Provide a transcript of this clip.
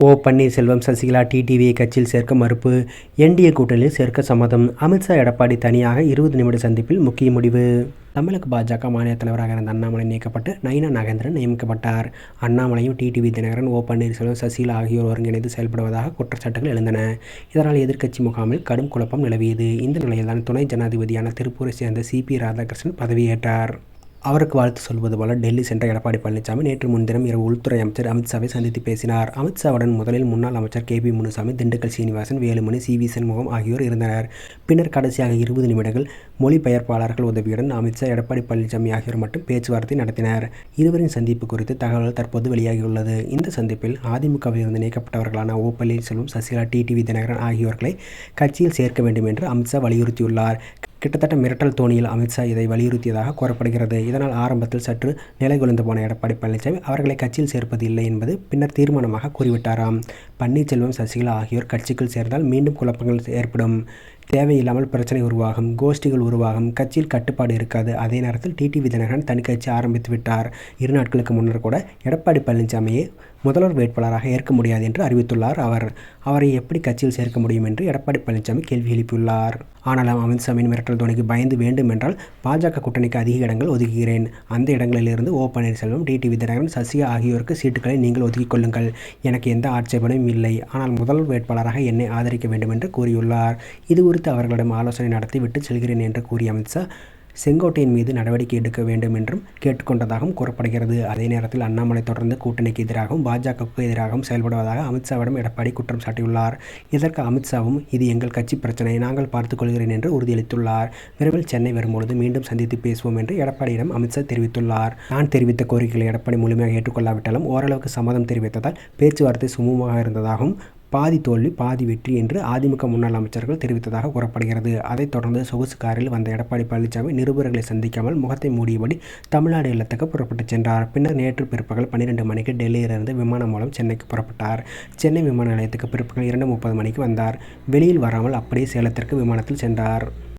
பன்னீர்செல்வம் சசிகலா டிடிவியை கட்சியில் சேர்க்க மறுப்பு. என்டிஏ கூட்டணியில் சேர்க்க சம்மதம். அமித்ஷா எடப்பாடி தனியாக 20 நிமிட சந்திப்பில் முக்கிய முடிவு. தமிழக பாஜக மாநில தலைவராக இருந்த அண்ணாமலை நீக்கப்பட்டு நயினா நாகேந்திரன் நியமிக்கப்பட்டார். அண்ணாமலையும் டிடிவி தினகரன், பன்னீர்செல்வம், சசிகலா ஆகியோர் ஒருங்கிணைந்து செயல்படுவதாக குற்றச்சாட்டுகள் எழுந்தன. இதனால் எதிர்க்கட்சி முகாமில் கடும் குழப்பம் நிலவியது. இந்த நிலையில்தான் துணை ஜனாதிபதியான திருப்பூரை சேர்ந்த சிபி ராதாகிருஷ்ணன் பதவியேற்றார். அவருக்கு வாழ்த்து சொல்வது போல டெல்லி சென்ற எடப்பாடி பழனிசாமி நேற்று முன்தினம் இரவு உள்துறை அமைச்சர் அமித்ஷாவை சந்தித்து பேசினார். அமித்ஷாவுடன் முதலில் முன்னாள் அமைச்சர் கேபி முனுசாமி, திண்டுக்கல் சீனிவாசன், வேலுமணி, சி.வி. சண்முகம் ஆகியோர் இருந்தனர். பின்னர் கடைசியாக 20 நிமிடங்கள் மொழிபெயர்ப்பாளர்கள் உதவியுடன் அமித்ஷா, எடப்பாடி பழனிசாமி ஆகியோர் மட்டும் பேச்சுவார்த்தை நடத்தினர். இருவரின் சந்திப்பு குறித்து தகவல்கள் தற்போது வெளியாகியுள்ளது. இந்த சந்திப்பில் அதிமுகவில் இருந்து நீக்கப்பட்டவர்களான பன்னீர்செல்வம், சசிகலா, டிடிவி தினகரன் ஆகியோர்களை கட்சியில் சேர்க்க வேண்டும் என்று அமித்ஷா வலியுறுத்தியுள்ளார். கிட்டத்தட்ட மிரட்டல் தோணியில் அமித்ஷா இதை வலியுறுத்தியதாக கூறப்படுகிறது. இதனால் ஆரம்பத்தில் சற்று நிலைகுலைந்து போன எடப்பாடி பழனிசாமி அவர்களை கட்சியில் சேர்ப்பது இல்லை என்பது பின்னர் தீர்மானமாக கூறிவிட்டாராம். பன்னீர்செல்வம், சசிகலா ஆகியோர் கட்சிக்குள் சேர்ந்தால் மீண்டும் குழப்பங்கள் ஏற்படும். தேவையில்லாமல் பிரச்சனை உருவாகும், கோஷ்டிகள் உருவாகும், கட்சியில் கட்டுப்பாடு இருக்காது. அதே நேரத்தில் டிடிவி தினகரன் தனி கட்சி ஆரம்பித்து விட்டார். 2 நாட்களுக்கு முன்னர் கூட எடப்பாடி பழனிசாமியை முதல்வர் வேட்பாளராக ஏற்க முடியாது என்று அறிவித்துள்ளார் அவர். அவரை எப்படி கட்சியில் சேர்க்க முடியும் என்று எடப்பாடி பழனிசாமி கேள்வி எழுப்பியுள்ளார். ஆனாலும் அமித்ஷாவின் மிரட்டல் தோணிக்கு பயந்து வேண்டுமென்றால் பாஜக கூட்டணிக்கு அதிக இடங்கள் ஒதுக்குகிறேன். அந்த இடங்களிலிருந்து பன்னீர்செல்வம், டிடிவி தினகரன், சசிகலா ஆகியோருக்கு சீட்டுகளை நீங்கள் ஒதுக்கிக் கொள்ளுங்கள். எனக்கு எந்த ஆட்சேபனையும் இல்லை. ஆனால் முதல்வர் வேட்பாளராக என்னை ஆதரிக்க வேண்டும் என்று கூறியுள்ளார். இது குறித்து அவர்களிடம் ஆலோசனை நடத்தி விட்டு செல்கிறேன் என்று கூறிய அமித்ஷா, செங்கோட்டையின் மீது நடவடிக்கை எடுக்க வேண்டும் என்றும் கேட்டுக்கொண்டதாகவும் கூறப்படுகிறது. அதே நேரத்தில் அண்ணாமலை தொடர்ந்து கூட்டணிக்கு எதிராகவும் பாஜகவுக்கு எதிராகவும் செயல்படுவதாக அமித்ஷாவிடம் எடப்பாடி குற்றம் சாட்டியுள்ளார். இதற்கு அமித்ஷாவும் இது எங்கள் கட்சி பிரச்சனை, நாங்கள் பார்த்துக் கொள்கிறேன் என்று உறுதியளித்துள்ளார். விரைவில் சென்னை வரும்பொழுது மீண்டும் சந்தித்து பேசுவோம் என்று எடப்பாடியிடம் அமித்ஷா தெரிவித்துள்ளார். நான் தெரிவித்த கோரிக்கைகளை எடப்பாடி முழுமையாக ஏற்றுக்கொள்ளாவிட்டாலும் ஓரளவுக்கு சம்மதம் தெரிவித்ததால் பேச்சுவார்த்தை சுமூகமாக இருந்ததாகவும், பாதி தோல்வி பாதி வெற்றி என்று அதிமுக முன்னாள் அமைச்சர்கள் தெரிவித்ததாக கூறப்படுகிறது. அதைத் தொடர்ந்து சொகுசு காரில் வந்த எடப்பாடி பழனிசாமி நிருபர்களை சந்திக்காமல் முகத்தை மூடியபடி தமிழ்நாடு இல்லத்துக்கு புறப்பட்டுச் சென்றார். பின்னர் நேற்று பிற்பகல் 12 மணிக்கு டெல்லியிலிருந்து விமானம் மூலம் சென்னைக்கு புறப்பட்டார். சென்னை விமான நிலையத்துக்கு பிற்பகல் 2:30 மணிக்கு வந்தார். வெளியில் வராமல் அப்படியே சேலத்திற்கு விமானத்தில் சென்றார்.